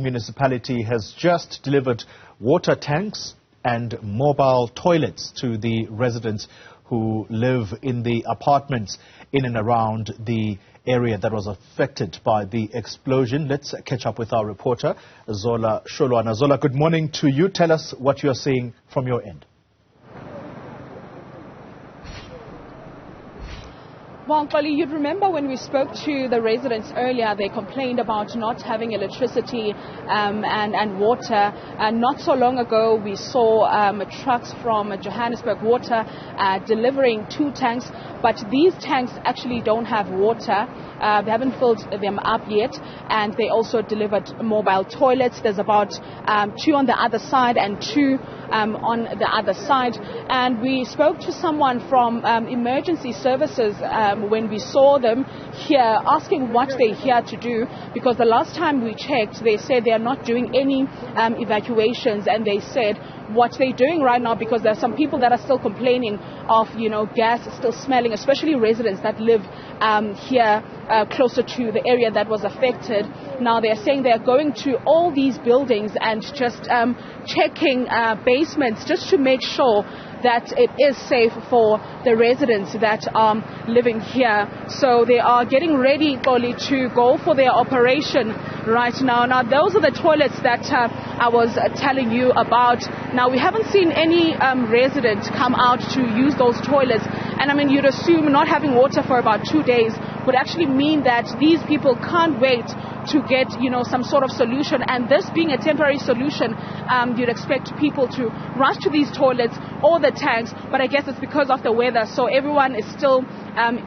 municipality has just delivered water tanks and mobile toilets to the residents who live in the apartments in and around the area that was affected by the explosion. Let's catch up with our reporter, Zola Sholwana. Zola, good morning to you. Tell us what you're seeing from your end. Well, Kali, you'd remember when we spoke to the residents earlier, they complained about not having electricity and water. Not so long ago, we saw trucks from Johannesburg Water delivering 2 tanks, but these tanks actually don't have water. They haven't filled them up yet, and they also delivered mobile toilets. There's about 2 on the other side and 2 on the other side. And we spoke to someone from emergency services when we saw them here, asking what they're here to do, because the last time we checked, they said they are not doing any evacuations, and they said what they're doing right now, because there are some people that are still complaining of, gas still smelling, especially residents that live here closer to the area that was affected. Now they're saying they're going to all these buildings and just checking basements just to make sure that it is safe for the residents that are living here. So they are getting ready, Koli, to go for their operation right now. Now, those are the toilets that I was telling you about. Now, we haven't seen any resident come out to use those toilets. And I mean, you'd assume not having water for about 2 days would actually mean that these people can't wait to get, some sort of solution. And this being a temporary solution, you'd expect people to rush to these toilets or the tanks. But I guess it's because of the weather. So everyone is still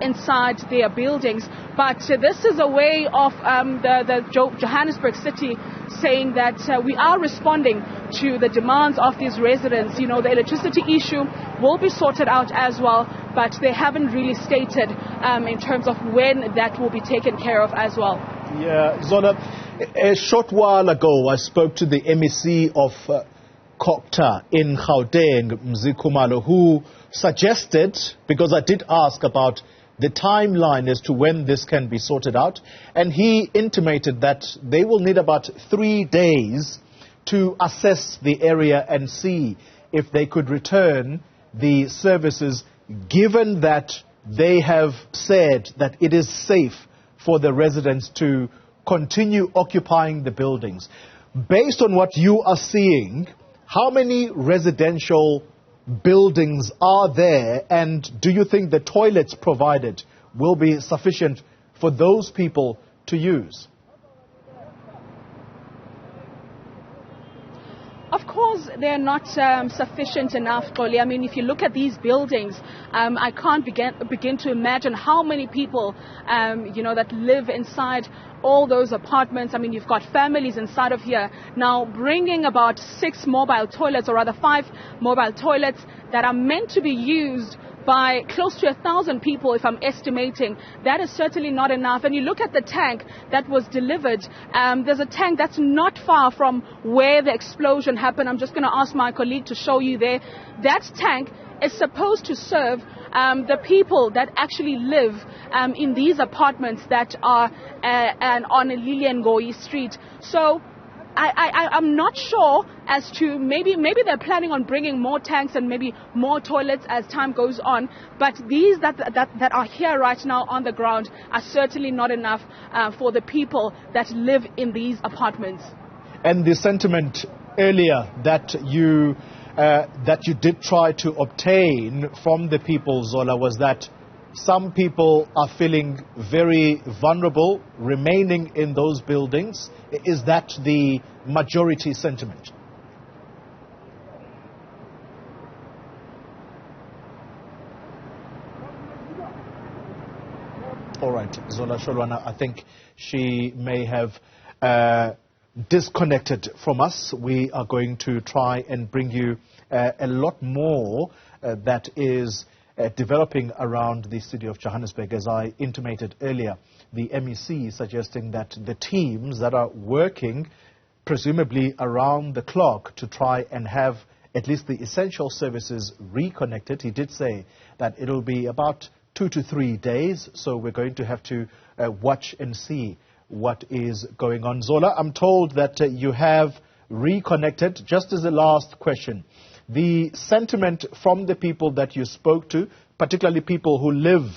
inside their buildings. But this is a way of the Johannesburg city saying that we are responding to the demands of these residents. The electricity issue will be sorted out as well, but they haven't really stated in terms of when that will be taken care of as well. Yeah, Zola, a short while ago I spoke to the MEC of Kokta in Gauteng, Mzikumalo, who suggested, because I did ask about the timeline as to when this can be sorted out, and he intimated that they will need about 3 days to assess the area and see if they could return the services, given that they have said that it is safe for the residents to continue occupying the buildings. Based on what you are seeing, how many residential buildings are there, and do you think the toilets provided will be sufficient for those people to use? Of course, they're not sufficient enough, Koli. I mean, if you look at these buildings, I can't begin to imagine how many people, that live inside all those apartments. I mean, you've got families inside of here. Now, bringing about 6 mobile toilets, or rather 5 mobile toilets that are meant to be used by close to 1,000 people, if I'm estimating, that is certainly not enough. And you look at the tank that was delivered, there's a tank that's not far from where the explosion happened. I'm just going to ask my colleague to show you there. That tank is supposed to serve the people that actually live in these apartments that are on Lilian Ngoyi Street. So I'm not sure as to maybe they're planning on bringing more tanks and maybe more toilets as time goes on. But these that are here right now on the ground are certainly not enough for the people that live in these apartments. And the sentiment earlier that you did try to obtain from the people, Zola, was that some people are feeling very vulnerable remaining in those buildings. Is that the majority sentiment? All right, Zola Sholwana, I think she may have disconnected from us. We are going to try and bring you a lot more that is developing around the city of Johannesburg. As I intimated earlier, the MEC suggesting that the teams that are working presumably around the clock to try and have at least the essential services reconnected. He did say that it'll be about 2 to 3 days, so we're going to have to watch and see what is going on. Zola, I'm told that you have reconnected. Just as a last question, the sentiment from the people that you spoke to, particularly people who live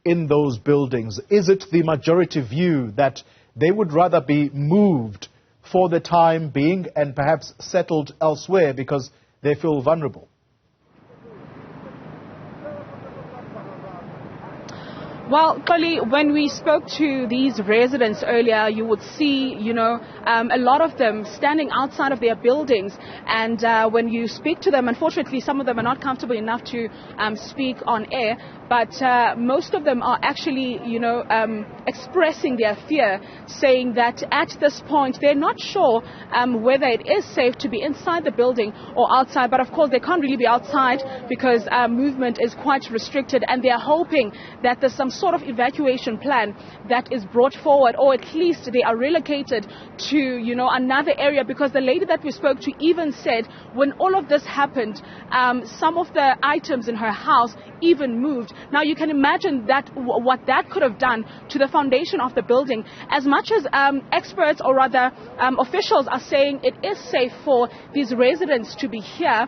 in those buildings, is it the majority view that they would rather be moved for the time being and perhaps settled elsewhere because they feel vulnerable? Well, Kali, when we spoke to these residents earlier, you would see, a lot of them standing outside of their buildings. And when you speak to them, unfortunately, some of them are not comfortable enough to speak on air. But most of them are actually, expressing their fear, saying that at this point, they're not sure whether it is safe to be inside the building or outside. But of course, they can't really be outside because movement is quite restricted. And they're hoping that there's some sort of evacuation plan that is brought forward, or at least they are relocated to, another area, because the lady that we spoke to even said when all of this happened, some of the items in her house even moved. Now you can imagine that what that could have done to the foundation of the building. As much as experts, or rather officials, are saying it is safe for these residents to be here,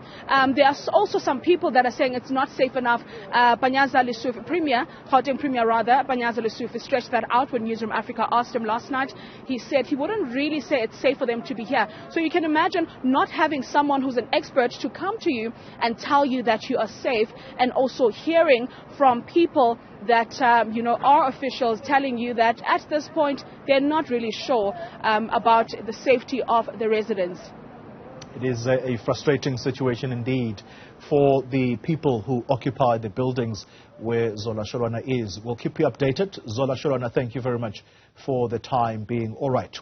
there are also some people that are saying it's not safe enough. Panyaza Lesotho Premier, Gauteng Premier rather, Panyaza Lesotho stretched that out when Newzroom Afrika asked him last night. He said he wouldn't really say it's safe for them to be here. So you can imagine not having someone who's an expert to come to you and tell you that you are safe, and also hearing from people that, are officials telling you that at this point they're not really sure about the safety of the residents. It is a frustrating situation indeed for the people who occupy the buildings where Zola Sholwana is. We'll keep you updated. Zola Sholwana, thank you very much for the time being. All right.